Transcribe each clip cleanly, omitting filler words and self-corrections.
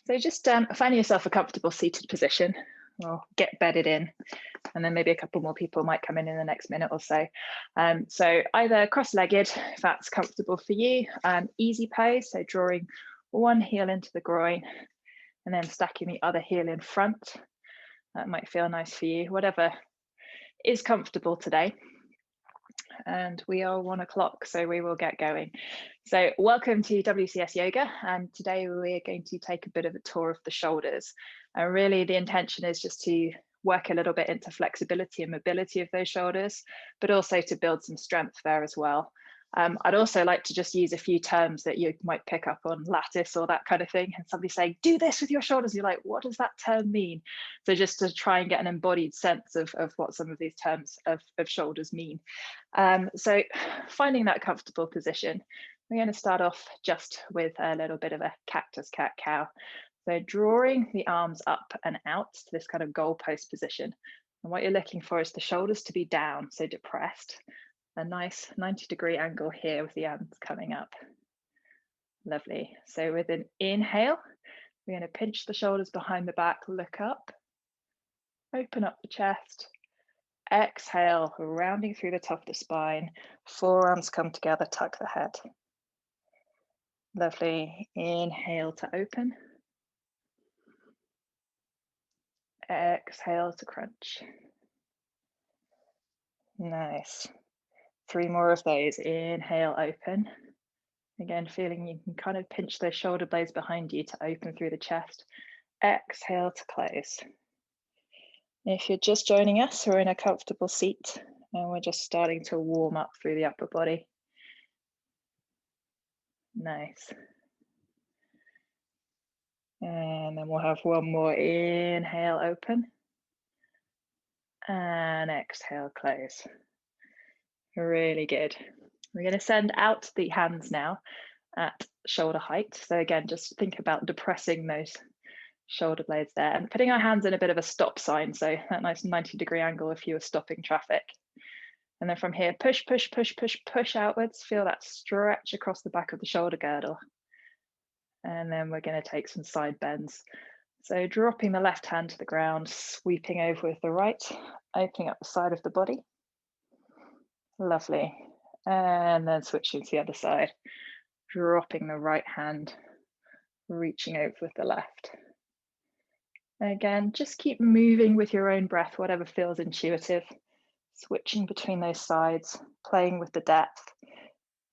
So just find yourself a comfortable seated position, or get bedded in, and then maybe a couple more people might come in the next minute or so. So either cross-legged, if that's comfortable for you, easy pose, so drawing one heel into the groin and then stacking the other heel in front. That might feel nice for you, whatever is comfortable today. And we are 1 o'clock, so we will get going. So welcome to WCS Yoga, and today we're going to take a bit of a tour of the shoulders. And really the intention is just to work a little bit into flexibility and mobility of those shoulders, but also to build some strength there as well. I'd also like to just use a few terms that you might pick up on, lattice or that kind of thing, and somebody saying, do this with your shoulders. You're like, what does that term mean? So just to try and get an embodied sense of what some of these terms of shoulders mean. So finding that comfortable position, we're going to start off just with a little bit of a cactus cat-cow. So drawing the arms up and out to this kind of goalpost position. And what you're looking for is the shoulders to be down, so depressed. A nice 90-degree angle here with the arms coming up. Lovely. So with an inhale, we're going to pinch the shoulders behind the back, look up, open up the chest. Exhale, rounding through the top of the spine, forearms come together, tuck the head. Lovely. Inhale to open. Exhale to crunch. Nice. 3 more of those. Inhale, open. Again, feeling you can kind of pinch those shoulder blades behind you to open through the chest. Exhale to close. If you're just joining us, we're in a comfortable seat and we're just starting to warm up through the upper body. Nice. And then we'll have one more. Inhale, open. And exhale, close. Really good. We're going to send out the hands now at shoulder height. So again, just think about depressing those shoulder blades there and putting our hands in a bit of a stop sign. So that nice 90-degree angle if you were stopping traffic. And then from here, push, push, push, push, push outwards. Feel that stretch across the back of the shoulder girdle. And then we're going to take some side bends. So dropping the left hand to the ground, sweeping over with the right, opening up the side of the body. Lovely. And then switching to the other side, dropping the right hand, reaching over with the left. Again, just keep moving with your own breath, whatever feels intuitive, switching between those sides, playing with the depth.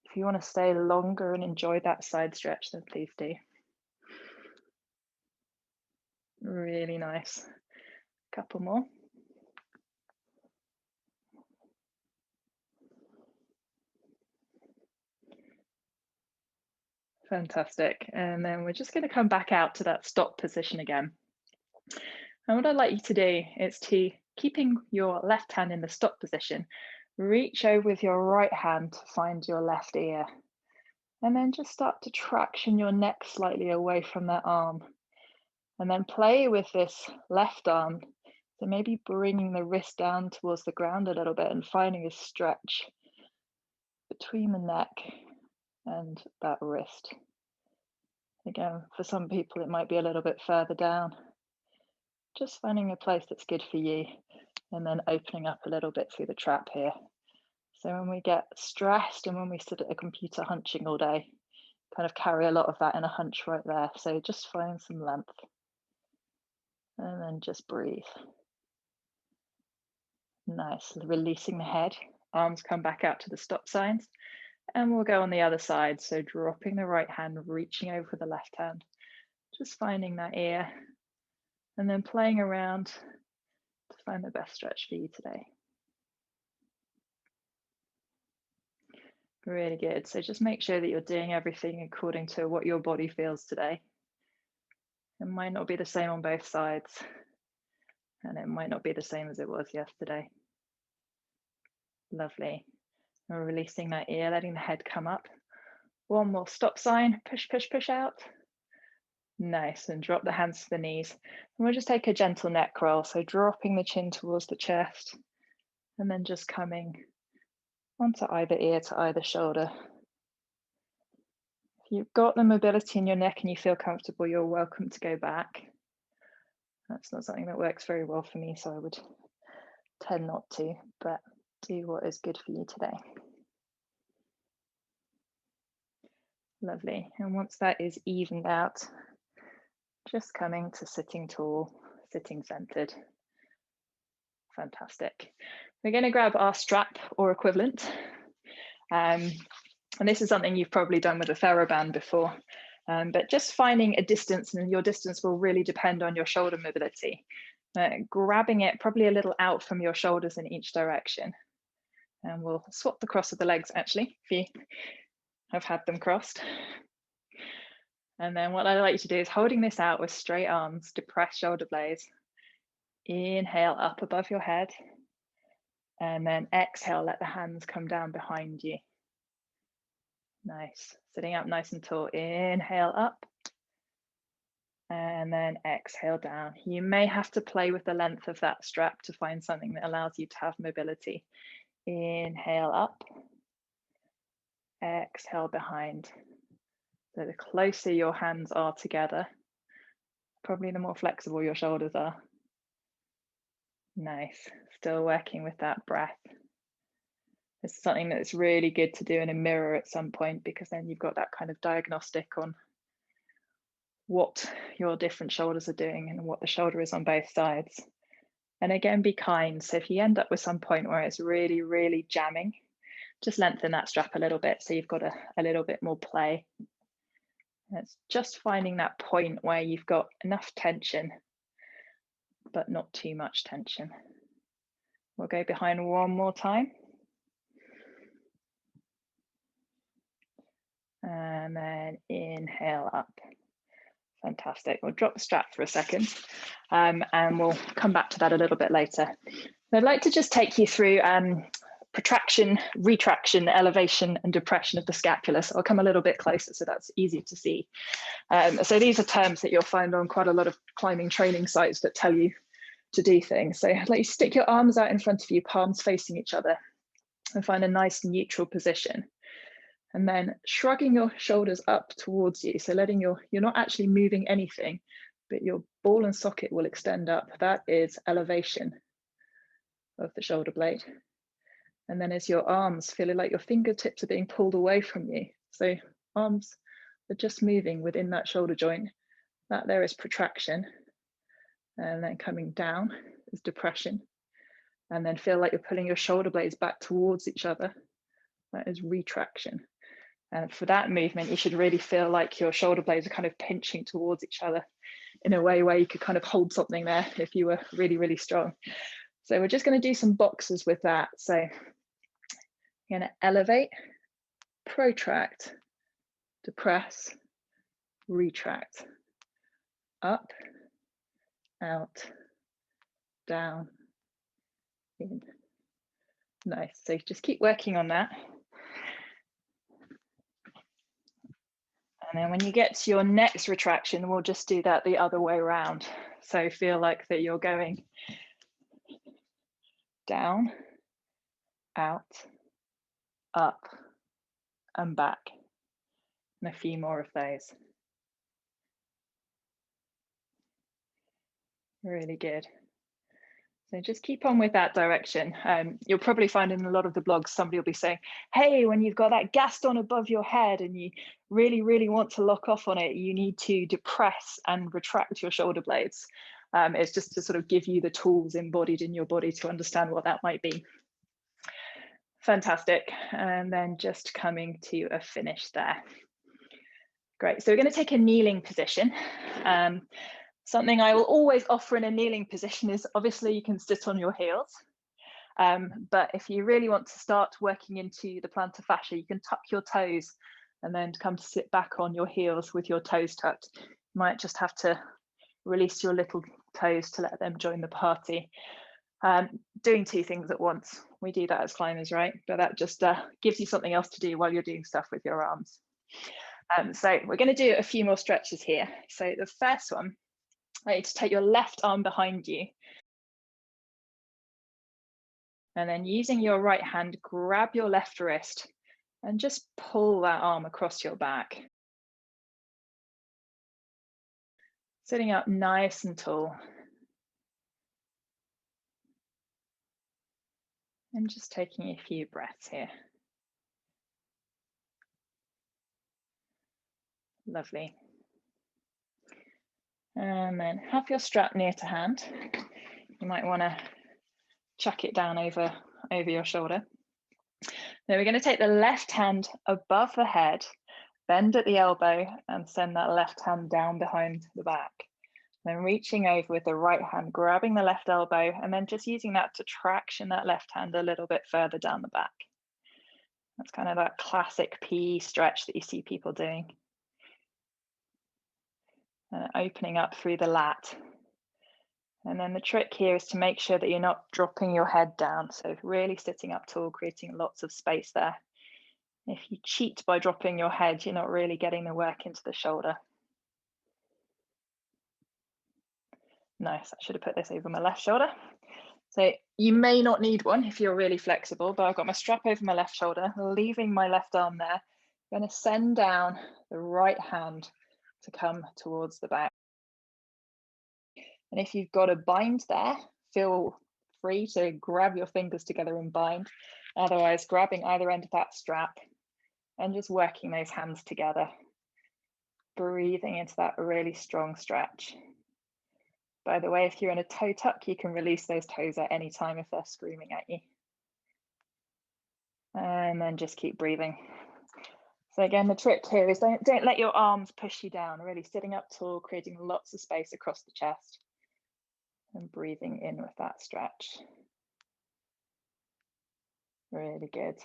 If you want to stay longer and enjoy that side stretch, then please do. Really nice. A couple more. Fantastic. And then we're just going to come back out to that stop position again. And what I'd like you to do is to, keeping your left hand in the stop position, reach over with your right hand to find your left ear. And then just start to traction your neck slightly away from that arm. And then play with this left arm. So maybe bringing the wrist down towards the ground a little bit and finding a stretch between the neck and that wrist. Again, for some people, it might be a little bit further down. Just finding a place that's good for you and then opening up a little bit through the trap here. So when we get stressed and when we sit at a computer hunching all day, kind of carry a lot of that in a hunch right there. So just find some length and then just breathe. Nice, releasing the head, arms come back out to the stop signs. And we'll go on the other side. So dropping the right hand, reaching over the left hand, just finding that ear and then playing around to find the best stretch for you today. Really good. So just make sure that you're doing everything according to what your body feels today. It might not be the same on both sides, and it might not be the same as it was yesterday. Lovely. We're releasing that ear, letting the head come up. One more stop sign, push, push, push out. Nice, and drop the hands to the knees. And we'll just take a gentle neck roll. So dropping the chin towards the chest and then just coming onto either ear to either shoulder. you've got the mobility in your neck and you feel comfortable, you're welcome to go back. That's not something that works very well for me, so I would tend not to, but do what is good for you today. Lovely. And once that is evened out, just coming to sitting tall, sitting centered. Fantastic. We're going to grab our strap or equivalent. And this is something you've probably done with a TheraBand before, but just finding a distance, and your distance will really depend on your shoulder mobility. Grabbing it probably a little out from your shoulders in each direction. And we'll swap the cross of the legs actually, if you have had them crossed. And then what I'd like you to do is holding this out with straight arms, depress shoulder blades. Inhale up above your head. And then exhale, let the hands come down behind you. Nice. Sitting up nice and tall. Inhale up. And then exhale down. You may have to play with the length of that strap to find something that allows you to have mobility. Inhale up. Exhale behind. So the closer your hands are together, probably the more flexible your shoulders are. Nice. Still working with that breath. This is something that's really good to do in a mirror at some point, because then you've got that kind of diagnostic on what your different shoulders are doing and what the shoulder is on both sides. And again, be kind. So if you end up with some point where it's really, really jamming, just lengthen that strap a little bit so you've got a little bit more play. And it's just finding that point where you've got enough tension, but not too much tension. We'll go behind one more time. And then inhale up. Fantastic. We'll drop the strap for a second, and we'll come back to that a little bit later. I'd like to just take you through protraction, retraction, elevation, and depression of the scapula. So I'll come a little bit closer so that's easier to see. So these are terms that you'll find on quite a lot of climbing training sites that tell you to do things. So I'd like you to stick your arms out in front of you, palms facing each other, and find a nice neutral position. And then shrugging your shoulders up towards you. So letting you're not actually moving anything, but your ball and socket will extend up. That is elevation of the shoulder blade. And then as your arms, feeling like your fingertips are being pulled away from you. So arms are just moving within that shoulder joint. That there is protraction. And then coming down is depression. And then feel like you're pulling your shoulder blades back towards each other. That is retraction. And for that movement, you should really feel like your shoulder blades are kind of pinching towards each other in a way where you could kind of hold something there if you were really, really strong. So we're just going to do some boxes with that. So you're going to elevate, protract, depress, retract, up, out, down, in. Nice. So just keep working on that. And then when you get to your next retraction, we'll just do that the other way around. So feel like that you're going down, out, up, and back. And a few more of those. Really good. So just keep on with that direction. You'll probably find in a lot of the blogs, somebody will be saying, hey, when you've got that gaston above your head and you really, really want to lock off on it, you need to depress and retract your shoulder blades. It's just to sort of give you the tools embodied in your body to understand what that might be. Fantastic. And then just coming to a finish there. Great. So we're going to take a kneeling position. Something I will always offer in a kneeling position is obviously you can sit on your heels. But if you really want to start working into the plantar fascia, you can tuck your toes and then come to sit back on your heels with your toes tucked. You might just have to release your little toes to let them join the party. Doing two things at once. We do that as climbers, right? But that just gives you something else to do while you're doing stuff with your arms. So we're going to do a few more stretches here. So the first one, I need to take your left arm behind you. And then using your right hand, grab your left wrist and just pull that arm across your back. Sitting up nice and tall. And just taking a few breaths here. Lovely. And then have your strap near to hand. You might want to chuck it down over your shoulder. Then we're going to take the left hand above the head, bend at the elbow, and send that left hand down behind the back. Then reaching over with the right hand, grabbing the left elbow, and then just using that to traction that left hand a little bit further down the back. That's kind of that classic PE stretch that you see people doing. And opening up through the lat. And then the trick here is to make sure that you're not dropping your head down. So really sitting up tall, creating lots of space there. If you cheat by dropping your head, you're not really getting the work into the shoulder. Nice, I should have put this over my left shoulder. So you may not need one if you're really flexible, but I've got my strap over my left shoulder, leaving my left arm there. I'm going to send down the right hand to come towards the back. And if you've got a bind there, feel free to grab your fingers together and bind. Otherwise, grabbing either end of that strap and just working those hands together. Breathing into that really strong stretch. By the way, if you're in a toe tuck, you can release those toes at any time if they're screaming at you. And then just keep breathing. So again, the trick here is don't let your arms push you down, really sitting up tall, creating lots of space across the chest and breathing in with that stretch. Really good.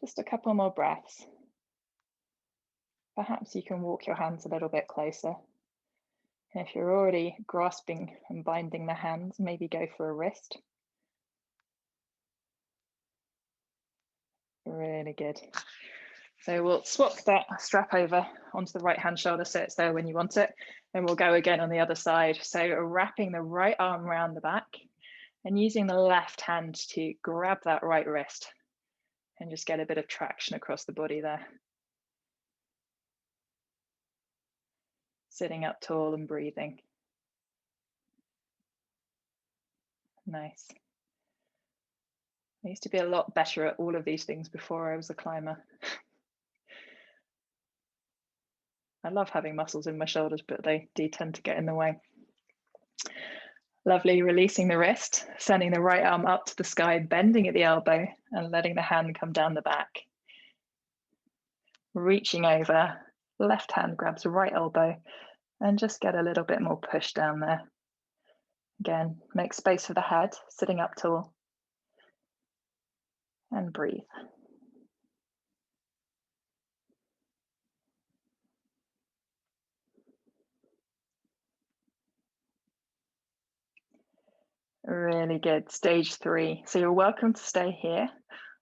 Just a couple more breaths. Perhaps you can walk your hands a little bit closer. And if you're already grasping and binding the hands, maybe go for a wrist. Really good. So we'll swap that strap over onto the right hand shoulder so it's there when you want it. And we'll go again on the other side. So wrapping the right arm around the back and using the left hand to grab that right wrist and just get a bit of traction across the body there. Sitting up tall and breathing. Nice. I used to be a lot better at all of these things before I was a climber. I love having muscles in my shoulders, but they do tend to get in the way. Lovely, releasing the wrist, sending the right arm up to the sky, bending at the elbow and letting the hand come down the back. Reaching over, left hand grabs the right elbow and just get a little bit more push down there. Again, make space for the head, sitting up tall and breathe. Really good. Stage 3. So you're welcome to stay here,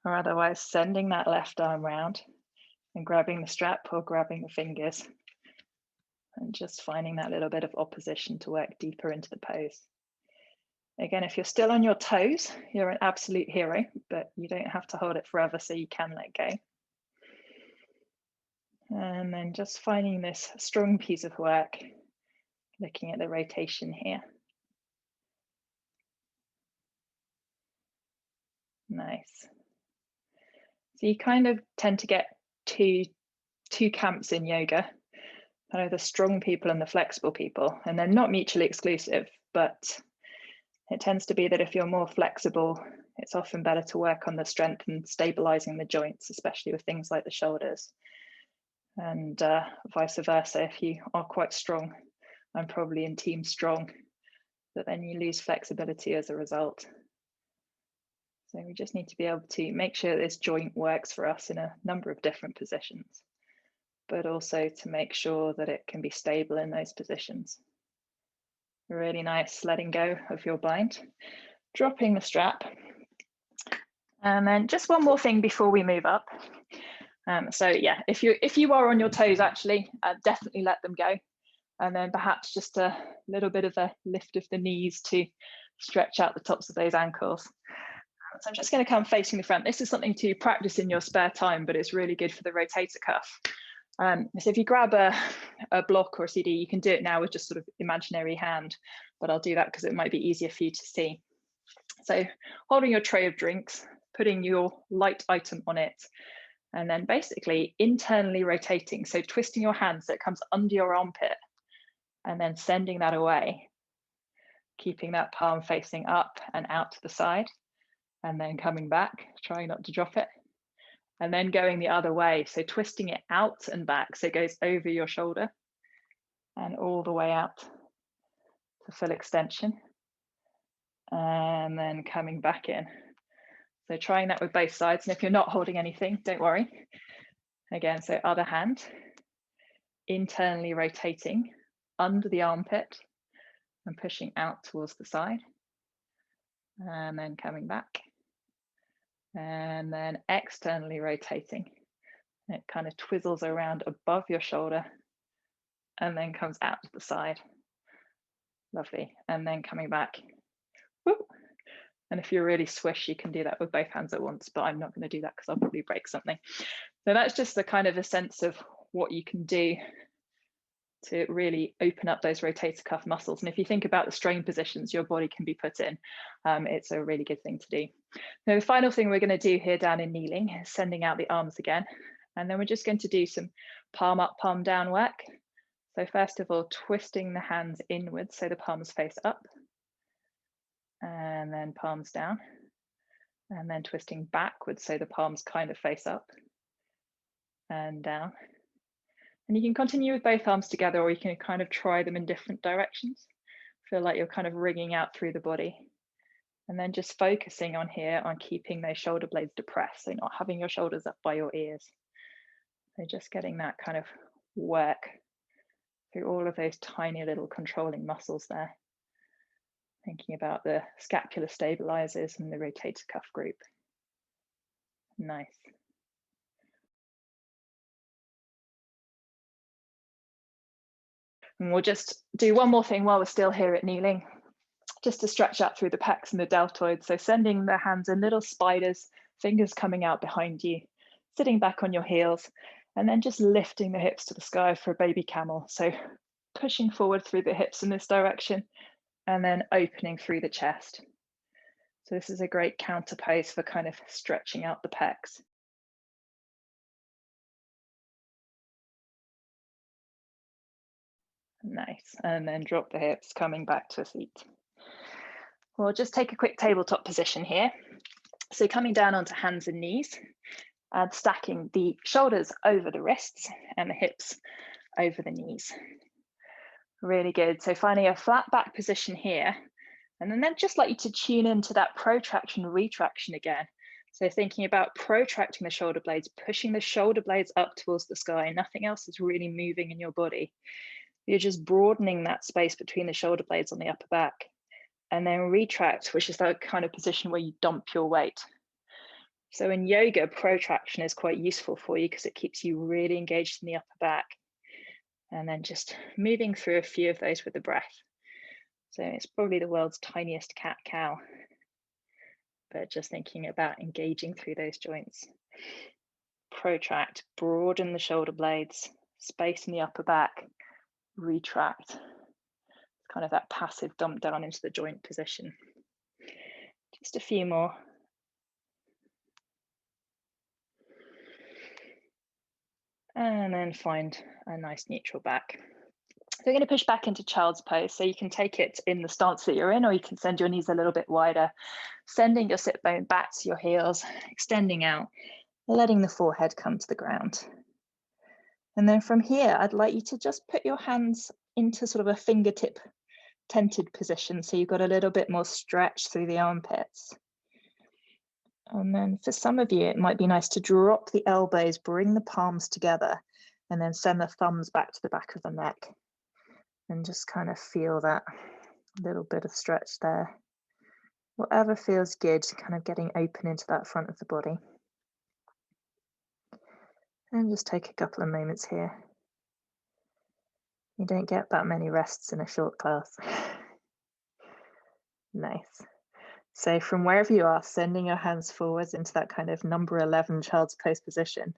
or otherwise sending that left arm round and grabbing the strap or grabbing the fingers and just finding that little bit of opposition to work deeper into the pose. Again, if you're still on your toes, you're an absolute hero, but you don't have to hold it forever, so you can let go. And then just finding this strong piece of work, looking at the rotation here. Nice. So you kind of tend to get two camps in yoga, kind of the strong people and the flexible people, and they're not mutually exclusive, but it tends to be that if you're more flexible, it's often better to work on the strength and stabilizing the joints, especially with things like the shoulders. And vice versa, if you are quite strong, I'm probably in team strong, but then you lose flexibility as a result. So we just need to be able to make sure this joint works for us in a number of different positions, but also to make sure that it can be stable in those positions. Really nice letting go of your bind, dropping the strap. And then just one more thing before we move up. So yeah, if you are on your toes, actually, definitely let them go. And then perhaps just a little bit of a lift of the knees to stretch out the tops of those ankles. So I'm just going to come facing the front. This is something to practice in your spare time, but it's really good for the rotator cuff. So if you grab a block or a CD, you can do it now with just sort of imaginary hand, but I'll do that because it might be easier for you to see. So holding your tray of drinks, putting your light item on it, and then basically internally rotating. So twisting your hand so it comes under your armpit and then sending that away, keeping that palm facing up and out to the side, and then coming back, trying not to drop it. And then going the other way, so twisting it out and back, so it goes over your shoulder and all the way out to full extension, and then coming back in. So trying that with both sides, and if you're not holding anything, don't worry. Again, so other hand, internally rotating under the armpit and pushing out towards the side, and then coming back. And then externally rotating. It kind of twizzles around above your shoulder and then comes out to the side. Lovely. And then coming back. Woo. And if you're really swish, you can do that with both hands at once, but I'm not going to do that because I'll probably break something. So that's just the kind of a sense of what you can do to really open up those rotator cuff muscles. And if you think about the strain positions your body can be put in, it's a really good thing to do. Now, the final thing we're going to do here down in kneeling is sending out the arms again. And then we're just going to do some palm up, palm down work. So first of all, twisting the hands inwards so the palms face up, and then palms down, and then twisting backwards so the palms kind of face up and down. And you can continue with both arms together, or you can kind of try them in different directions. Feel like you're kind of wringing out through the body. And then just focusing on here on keeping those shoulder blades depressed, so not having your shoulders up by your ears. So just getting that kind of work through all of those tiny little controlling muscles there. Thinking about the scapular stabilizers and the rotator cuff group. Nice. And we'll just do one more thing while we're still here at kneeling, just to stretch out through the pecs and the deltoids. So sending the hands in little spiders, fingers coming out behind you, sitting back on your heels, and then just lifting the hips to the sky for a baby camel. So pushing forward through the hips in this direction, and then opening through the chest. So this is a great counter pose for kind of stretching out the pecs. Nice, and then drop the hips, coming back to a seat. We'll just take a quick tabletop position here. So coming down onto hands and knees, and stacking the shoulders over the wrists and the hips over the knees. Really good. So finding a flat back position here, and then I'd just like you to tune into that protraction, retraction again. So thinking about protracting the shoulder blades, pushing the shoulder blades up towards the sky, nothing else is really moving in your body. You're just broadening that space between the shoulder blades on the upper back. And then retract, which is that kind of position where you dump your weight. So in yoga, protraction is quite useful for you because it keeps you really engaged in the upper back. And then just moving through a few of those with the breath. So it's probably the world's tiniest cat-cow, but just thinking about engaging through those joints. Protract, broaden the shoulder blades, space in the upper back, retract. It's kind of that passive dump down into the joint position. Just a few more. And then find a nice neutral back. So we're going to push back into child's pose. So you can take it in the stance that you're in, or you can send your knees a little bit wider, sending your sit bone back to your heels, extending out, letting the forehead come to the ground. And then from here, I'd like you to just put your hands into sort of a fingertip tented position. So you've got a little bit more stretch through the armpits. And then for some of you, it might be nice to drop the elbows, bring the palms together, and then send the thumbs back to the back of the neck. And just kind of feel that little bit of stretch there. Whatever feels good, kind of getting open into that front of the body. And just take a couple of moments here. You don't get that many rests in a short class. Nice. So from wherever you are, sending your hands forwards into that kind of number 11 child's pose position.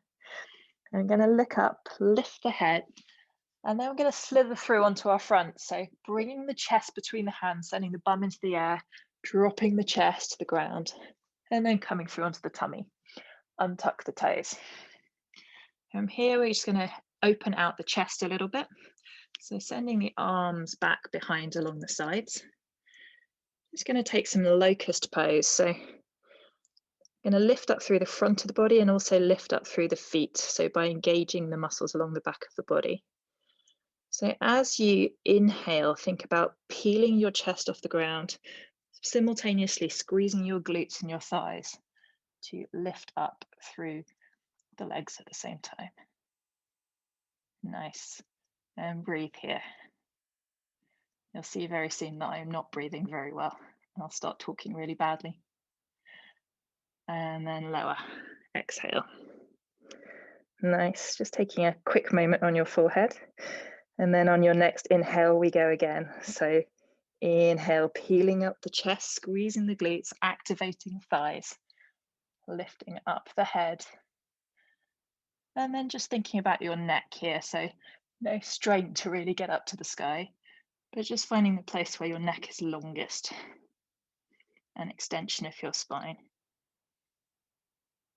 I'm going to look up, lift the head, and then we're going to slither through onto our front. So bringing the chest between the hands, sending the bum into the air, dropping the chest to the ground, and then coming through onto the tummy. Untuck the toes. From here, we're just going to open out the chest a little bit. So sending the arms back behind along the sides. Just going to take some locust pose. So going to lift up through the front of the body and also lift up through the feet. So by engaging the muscles along the back of the body. So as you inhale, think about peeling your chest off the ground, simultaneously squeezing your glutes and your thighs to lift up through the legs at the same time. Nice. And breathe here. You'll see very soon that I am not breathing very well, and I'll start talking really badly. And then lower, exhale. Nice, just taking a quick moment on your forehead. And then on your next inhale, we go again. So inhale, peeling up the chest, squeezing the glutes, activating the thighs, lifting up the head. And then just thinking about your neck here. So no strain to really get up to the sky, but just finding the place where your neck is longest. An extension of your spine.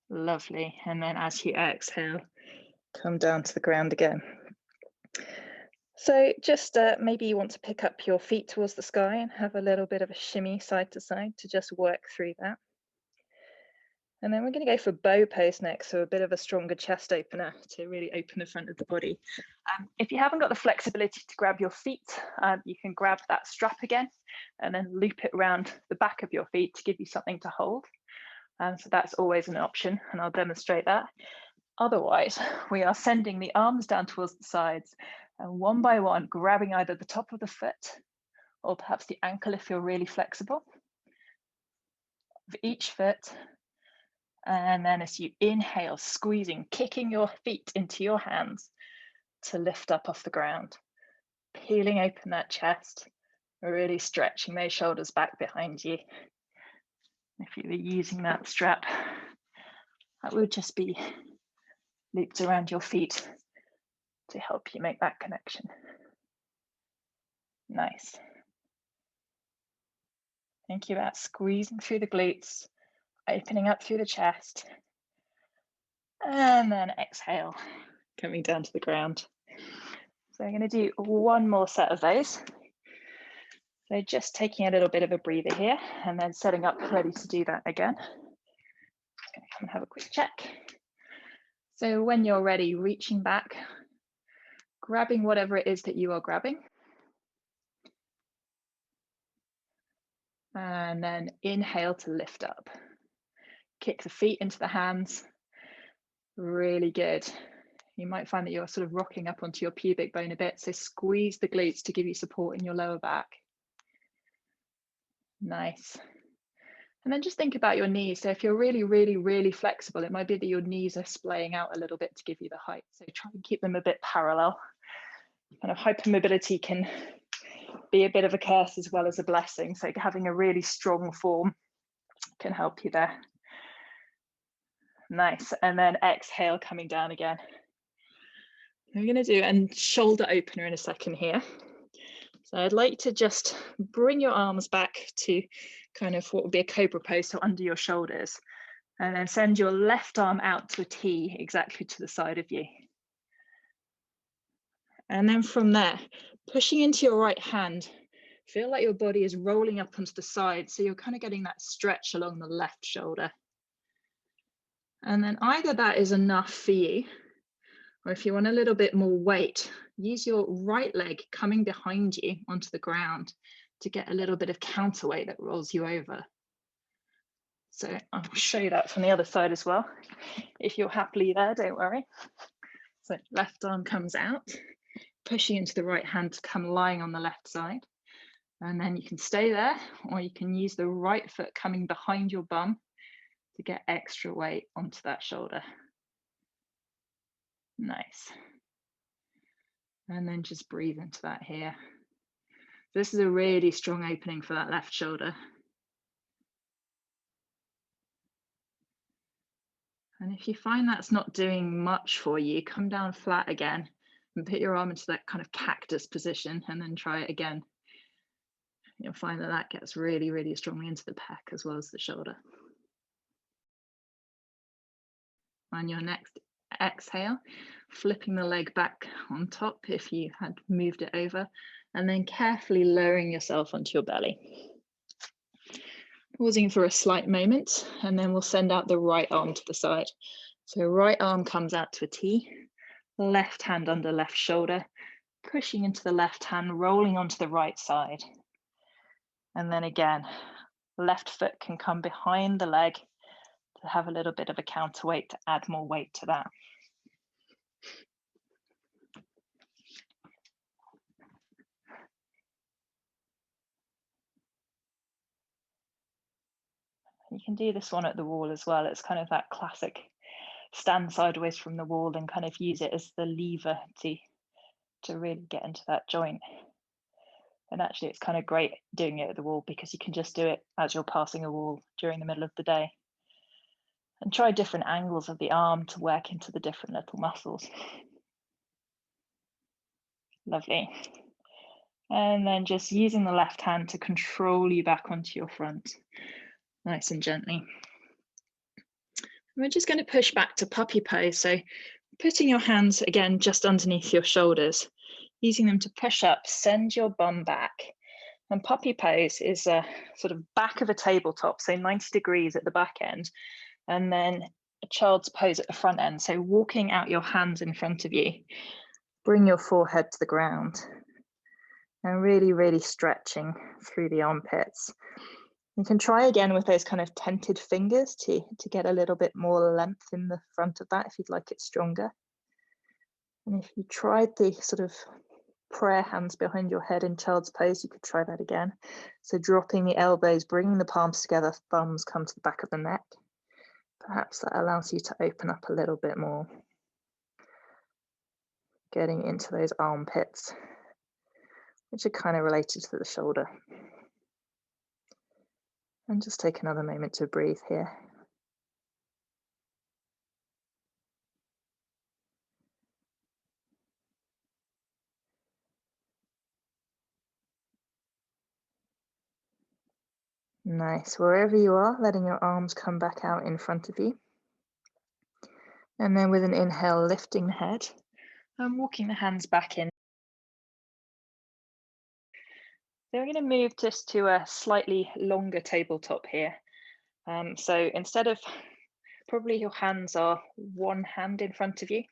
Lovely. And then as you exhale, come down to the ground again. So just maybe you want to pick up your feet towards the sky and have a little bit of a shimmy side to side to just work through that. And then we're going to go for bow pose next, so a bit of a stronger chest opener to really open the front of the body. If you haven't got the flexibility to grab your feet, you can grab that strap again and then loop it around the back of your feet to give you something to hold. So that's always an option, and I'll demonstrate that. Otherwise, we are sending the arms down towards the sides and one by one, grabbing either the top of the foot or perhaps the ankle if you're really flexible of each foot. And then as you inhale, squeezing, kicking your feet into your hands to lift up off the ground, peeling open that chest, really stretching those shoulders back behind you. If you were using that strap, that would just be looped around your feet to help you make that connection. Nice. Think about squeezing through the glutes, opening up through the chest, and then exhale, coming down to the ground. So I'm going to do one more set of those. So just taking a little bit of a breather here and then setting up ready to do that again. I'm going to come and have a quick check. So when you're ready, reaching back, grabbing whatever it is that you are grabbing. And then inhale to lift up. Kick the feet into the hands. Really good. You might find that you're sort of rocking up onto your pubic bone a bit. So squeeze the glutes to give you support in your lower back. Nice. And then just think about your knees. So if you're really, really, really flexible, it might be that your knees are splaying out a little bit to give you the height. So try and keep them a bit parallel. Kind of hypermobility can be a bit of a curse as well as a blessing. So having a really strong form can help you there. Nice. And then exhale, coming down again. We're going to do a shoulder opener in a second here. So I'd like to just bring your arms back to kind of what would be a cobra pose, so under your shoulders, and then send your left arm out to a T exactly to the side of you. And then from there, pushing into your right hand, feel like your body is rolling up onto the side. So you're kind of getting that stretch along the left shoulder. And then either that is enough for you, or if you want a little bit more weight, use your right leg coming behind you onto the ground to get a little bit of counterweight that rolls you over. So I'll show you that from the other side as well. If you're happily there, don't worry. So left arm comes out, pushing into the right hand to come lying on the left side. And then you can stay there, or you can use the right foot coming behind your bum to get extra weight onto that shoulder. Nice. And then just breathe into that here. This is a really strong opening for that left shoulder. And if you find that's not doing much for you, come down flat again and put your arm into that kind of cactus position and then try it again. You'll find that that gets really, really strongly into the pec as well as the shoulder. On your next exhale, flipping the leg back on top if you had moved it over, and then carefully lowering yourself onto your belly. Pausing for a slight moment, and then we'll send out the right arm to the side. So right arm comes out to a T, left hand under left shoulder, pushing into the left hand, rolling onto the right side. And then again, left foot can come behind the leg to have a little bit of a counterweight to add more weight to that. You can do this one at the wall as well. It's kind of that classic stand sideways from the wall and kind of use it as the lever to really get into that joint. And actually it's kind of great doing it at the wall because you can just do it as you're passing a wall during the middle of the day. And try different angles of the arm to work into the different little muscles. Lovely. And then just using the left hand to control you back onto your front, nice and gently. We're just going to push back to puppy pose. So putting your hands again just underneath your shoulders, using them to push up, send your bum back. And puppy pose is a sort of back of a tabletop, so 90 degrees at the back end, and then a child's pose at the front end. So walking out your hands in front of you, bring your forehead to the ground. And really, really stretching through the armpits. You can try again with those kind of tented fingers to get a little bit more length in the front of that if you'd like it stronger. And if you tried the sort of prayer hands behind your head in child's pose, you could try that again. So dropping the elbows, bringing the palms together, thumbs come to the back of the neck. Perhaps that allows you to open up a little bit more. Getting into those armpits, which are kind of related to the shoulder. And just take another moment to breathe here. Nice, wherever you are, letting your arms come back out in front of you. And then with an inhale, lifting the head and walking the hands back in. So we're going to move just to a slightly longer tabletop here. So instead of, probably your hands are one hand in front of you.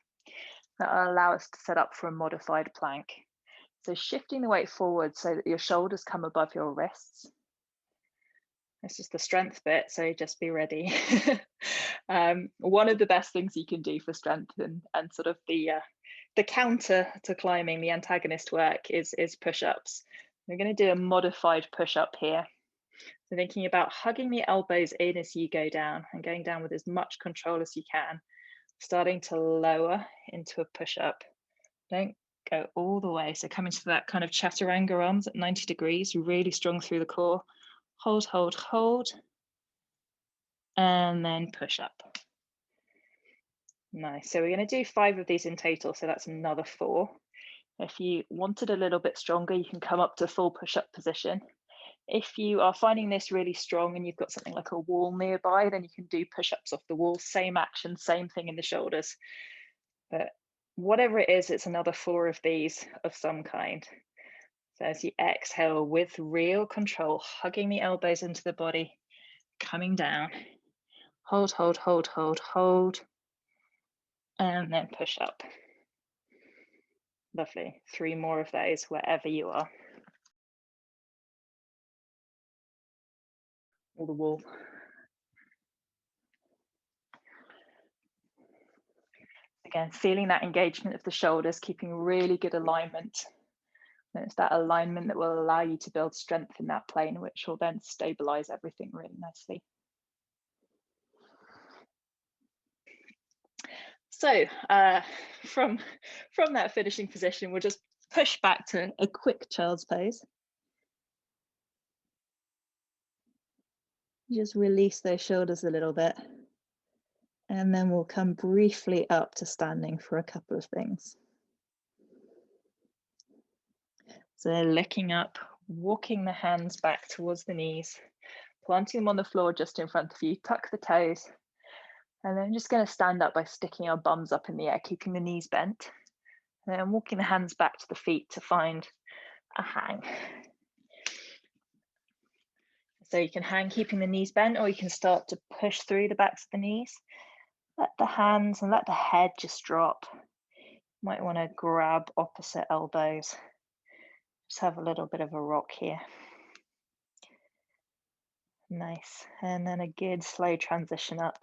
That'll allow us to set up for a modified plank. So shifting the weight forward so that your shoulders come above your wrists. This is the strength bit, so just be ready. One of the best things you can do for strength and sort of the counter to climbing, the antagonist work is push-ups. We're going to do a modified push-up here. So thinking about hugging the elbows in as you go down and going down with as much control as you can, starting to lower into a push-up. Don't go all the way. So coming to that kind of chaturanga arms at 90 degrees, really strong through the core. Hold, hold, hold, and then push up. Nice. So we're going to do 5 of these in total, so that's another 4. If you wanted a little bit stronger, you can come up to full push-up position. If you are finding this really strong and you've got something like a wall nearby, then you can do push-ups off the wall, same action, same thing in the shoulders. But whatever it is, it's another 4 of these of some kind. So as you exhale with real control, hugging the elbows into the body, coming down, hold, hold, hold, hold, hold, and then push up. Lovely. 3 more of those wherever you are. Or the wall. Again, feeling that engagement of the shoulders, keeping really good alignment. And it's that alignment that will allow you to build strength in that plane, which will then stabilize everything really nicely. So from that finishing position, we'll just push back to a quick child's pose. Just release those shoulders a little bit. And then we'll come briefly up to standing for a couple of things. So looking up, walking the hands back towards the knees, planting them on the floor just in front of you, tuck the toes, and then just going to stand up by sticking our bums up in the air, keeping the knees bent, and then walking the hands back to the feet to find a hang. So you can hang keeping the knees bent, or you can start to push through the backs of the knees. Let the hands and let the head just drop. You might want to grab opposite elbows. Just have a little bit of a rock here. Nice. And then a good slow transition up.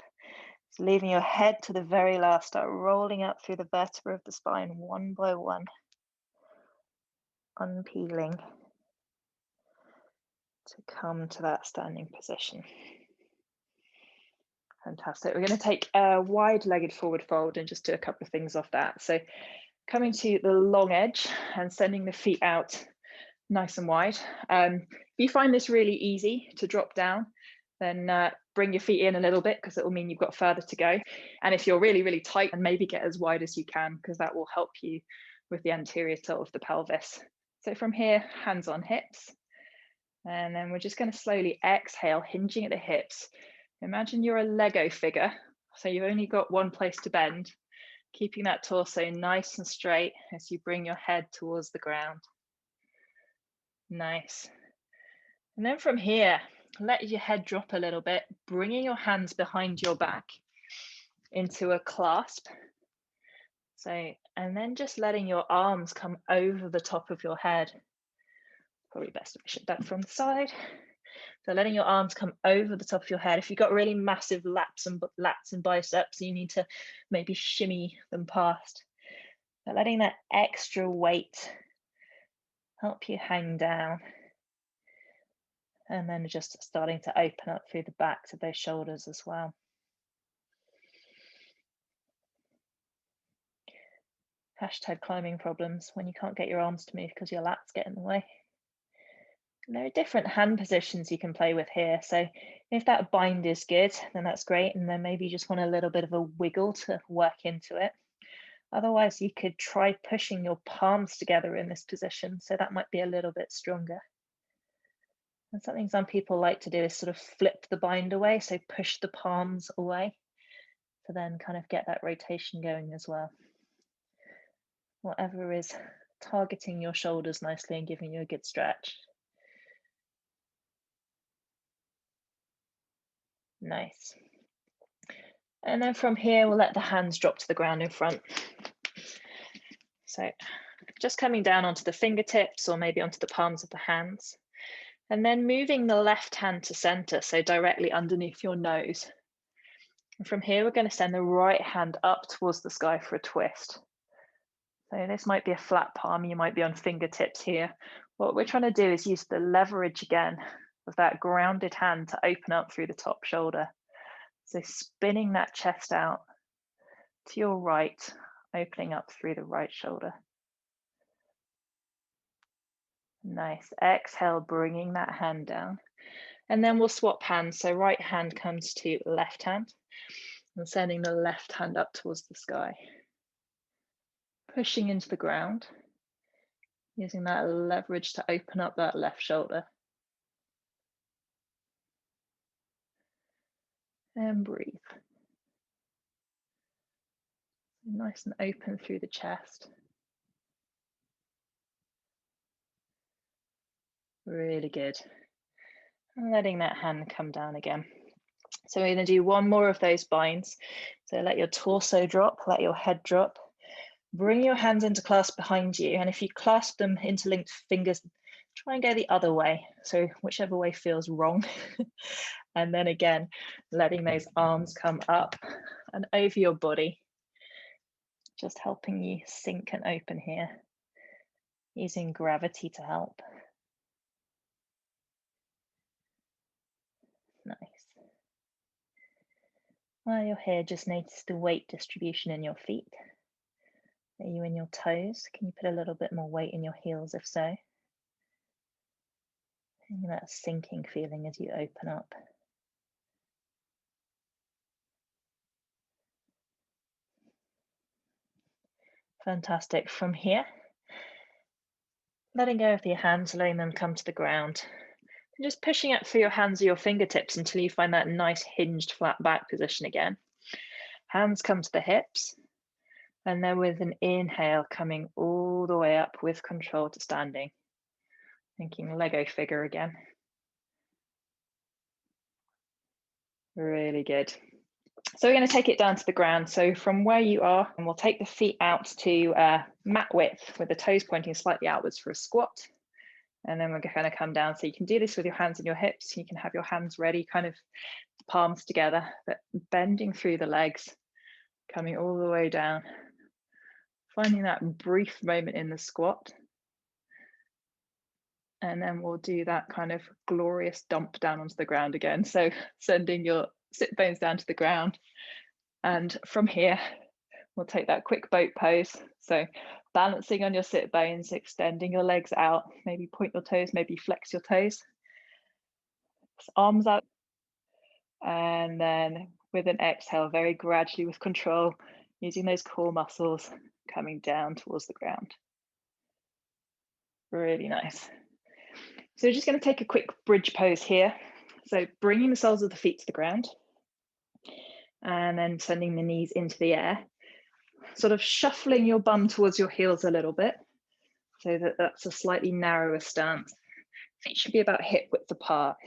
So leaving your head to the very last, start rolling up through the vertebrae of the spine one by one. Unpeeling to come to that standing position. Fantastic. We're going to take a wide-legged forward fold and just do a couple of things off that. So coming to the long edge and sending the feet out nice and wide. If you find this really easy to drop down, then bring your feet in a little bit, because it will mean you've got further to go. And if you're really, really tight, then maybe get as wide as you can, because that will help you with the anterior tilt of the pelvis. So from here, hands on hips. And then we're just going to slowly exhale, hinging at the hips. Imagine you're a Lego figure, so you've only got one place to bend, keeping that torso nice and straight as you bring your head towards the ground. Nice. And then from here, let your head drop a little bit, bringing your hands behind your back into a clasp. So, and then just letting your arms come over the top of your head. Probably best to push it back from the side. So letting your arms come over the top of your head. If you've got really massive lats and biceps, you need to maybe shimmy them past. But letting that extra weight help you hang down. And then just starting to open up through the backs of those shoulders as well. Hashtag climbing problems, when you can't get your arms to move because your lats get in the way. And there are different hand positions you can play with here. So if that bind is good, then that's great. And then maybe you just want a little bit of a wiggle to work into it. Otherwise, you could try pushing your palms together in this position. So that might be a little bit stronger. And something some people like to do is sort of flip the bind away. So push the palms away to then kind of get that rotation going as well. Whatever is targeting your shoulders nicely and giving you a good stretch. Nice. And then from here, we'll let the hands drop to the ground in front. So just coming down onto the fingertips or maybe onto the palms of the hands. And then moving the left hand to center, so directly underneath your nose. And from here, we're going to send the right hand up towards the sky for a twist. So this might be a flat palm, you might be on fingertips here. What we're trying to do is use the leverage again of that grounded hand to open up through the top shoulder. So spinning that chest out to your right, opening up through the right shoulder. Nice. Exhale, bringing that hand down. And then we'll swap hands. So right hand comes to left hand and sending the left hand up towards the sky. Pushing into the ground, using that leverage to open up that left shoulder. And breathe. Nice and open through the chest. Really good. And letting that hand come down again. So we're going to do one more of those binds. So let your torso drop, let your head drop. Bring your hands into clasp behind you. And if you clasp them interlinked fingers, try and go the other way. So whichever way feels wrong. And then again, letting those arms come up and over your body. Just helping you sink and open here. Using gravity to help. Nice. While you're here, just notice the weight distribution in your feet. Are you in your toes? Can you put a little bit more weight in your heels if so? And that sinking feeling as you open up. Fantastic. From here, letting go of your hands, letting them come to the ground. And just pushing up through your hands or your fingertips until you find that nice hinged flat back position again. Hands come to the hips. And then with an inhale, coming all the way up with control to standing. Thinking Lego figure again. Really good. So we're going to take it down to the ground. So from where you are, and we'll take the feet out to mat width with the toes pointing slightly outwards for a squat. And then we're going to come down. So you can do this with your hands and your hips. You can have your hands ready, kind of palms together, but bending through the legs, coming all the way down. Finding that brief moment in the squat. And then we'll do that kind of glorious dump down onto the ground again. So sending your sit bones down to the ground. And from here, we'll take that quick boat pose. So balancing on your sit bones, extending your legs out, maybe point your toes, maybe flex your toes. Arms out. And then with an exhale, very gradually with control, using those core muscles, coming down towards the ground. Really nice. So we're just going to take a quick bridge pose here. So bringing the soles of the feet to the ground and then sending the knees into the air, sort of shuffling your bum towards your heels a little bit so that that's a slightly narrower stance. Feet should be about hip width apart.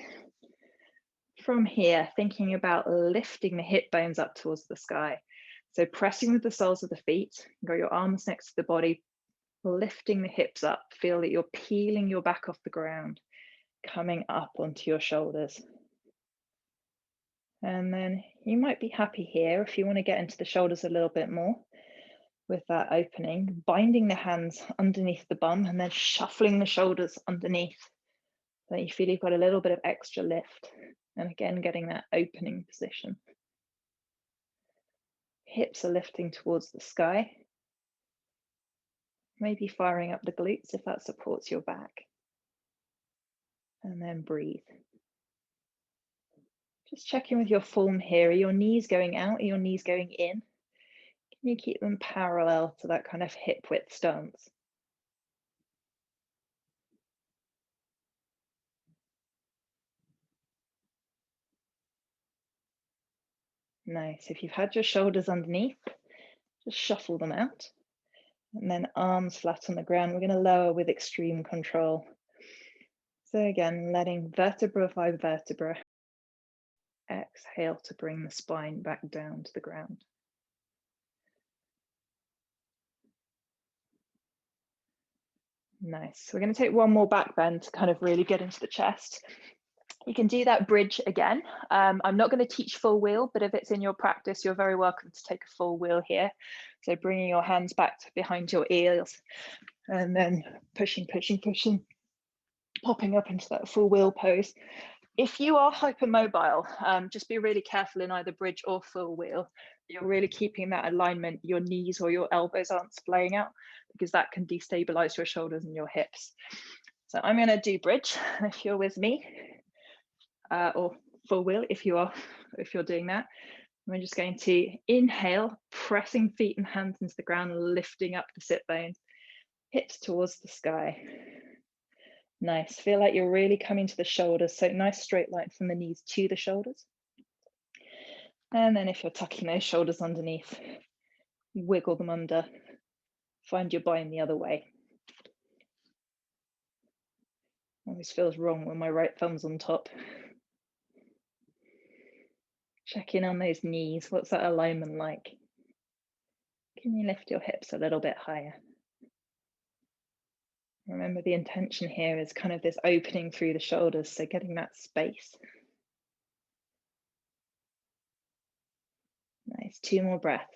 From here, thinking about lifting the hip bones up towards the sky. So pressing with the soles of the feet, got your arms next to the body, lifting the hips up, feel that you're peeling your back off the ground, coming up onto your shoulders. And then you might be happy here if you want to get into the shoulders a little bit more with that opening, binding the hands underneath the bum and then shuffling the shoulders underneath so that you feel you've got a little bit of extra lift. And again, getting that opening position. Hips are lifting towards the sky. Maybe firing up the glutes if that supports your back. And then breathe. Just check in with your form here. Are your knees going out? Are your knees going in? Can you keep them parallel to that kind of hip width stance? Nice. If you've had your shoulders underneath, just shuffle them out. And then arms flat on the ground. We're going to lower with extreme control. So again, letting vertebra by vertebra. Exhale to bring the spine back down to the ground. Nice. We're going to take one more back bend to kind of really get into the chest. You can do that bridge again. I'm not going to teach full wheel, but if it's in your practice, you're very welcome to take a full wheel here. So bringing your hands back behind your ears and then pushing, popping up into that full wheel pose. If you are hypermobile, just be really careful in either bridge or full wheel. You're really keeping that alignment, your knees or your elbows aren't splaying out because that can destabilize your shoulders and your hips. So I'm going to do bridge if you're with me. Or full wheel if you're doing that. We're just going to inhale, pressing feet and hands into the ground, lifting up the sit bones, hips towards the sky. Nice. Feel like you're really coming to the shoulders. So nice straight line from the knees to the shoulders. And then if you're tucking those shoulders underneath, wiggle them under. Find your bind the other way. Always feels wrong when my right thumb's on top. Check in on those knees. What's that alignment like? Can you lift your hips a little bit higher? Remember, the intention here is kind of this opening through the shoulders, so getting that space. Nice, 2 more breaths.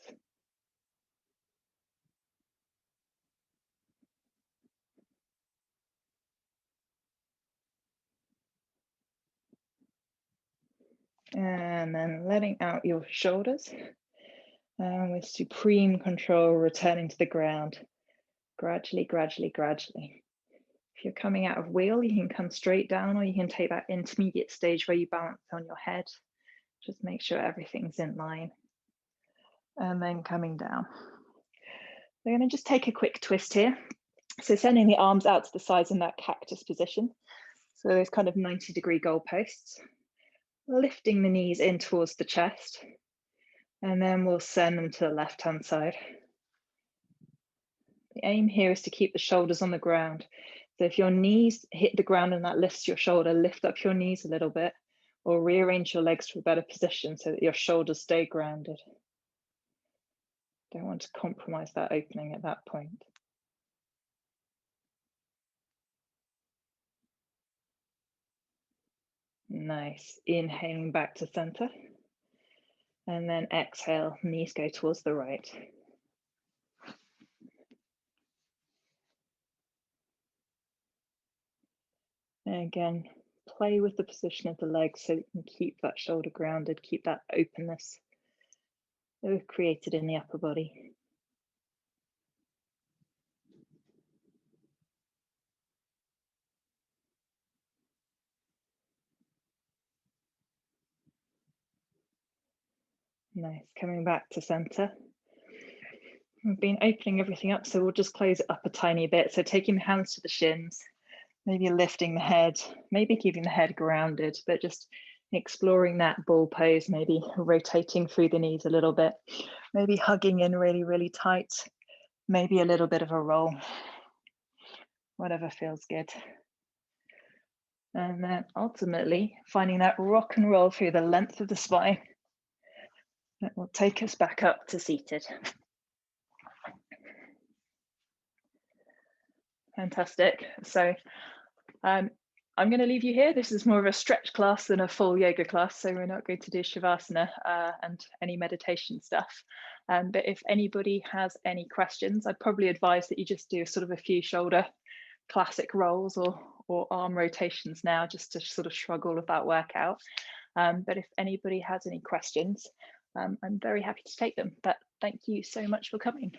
And then letting out your shoulders. And with supreme control, returning to the ground. Gradually, gradually, gradually. If you're coming out of wheel, you can come straight down, or you can take that intermediate stage where you balance on your head. Just make sure everything's in line. And then coming down. We're going to just take a quick twist here. So sending the arms out to the sides in that cactus position. So those kind of 90-degree goalposts. Lifting the knees in towards the chest. And then we'll send them to the left-hand side. The aim here is to keep the shoulders on the ground. So if your knees hit the ground and that lifts your shoulder, lift up your knees a little bit, or rearrange your legs to a better position so that your shoulders stay grounded. Don't want to compromise that opening at that point. Nice. Inhaling back to center. And then exhale, knees go towards the right. And again, play with the position of the legs so you can keep that shoulder grounded, keep that openness that we've created in the upper body. Nice, coming back to center. We've been opening everything up, so we'll just close it up a tiny bit. So taking the hands to the shins, maybe lifting the head, maybe keeping the head grounded, but just exploring that bull pose, maybe rotating through the knees a little bit, maybe hugging in really, really tight, maybe a little bit of a roll, whatever feels good. And then ultimately finding that rock and roll through the length of the spine. That will take us back up to seated. Fantastic. So I'm going to leave you here. This is more of a stretch class than a full yoga class, so we're not going to do Shavasana and any meditation stuff. But if anybody has any questions, I'd probably advise that you just do sort of a few shoulder classic rolls or arm rotations now, just to sort of shrug all of that work out. But if anybody has any questions, I'm very happy to take them. But thank you so much for coming.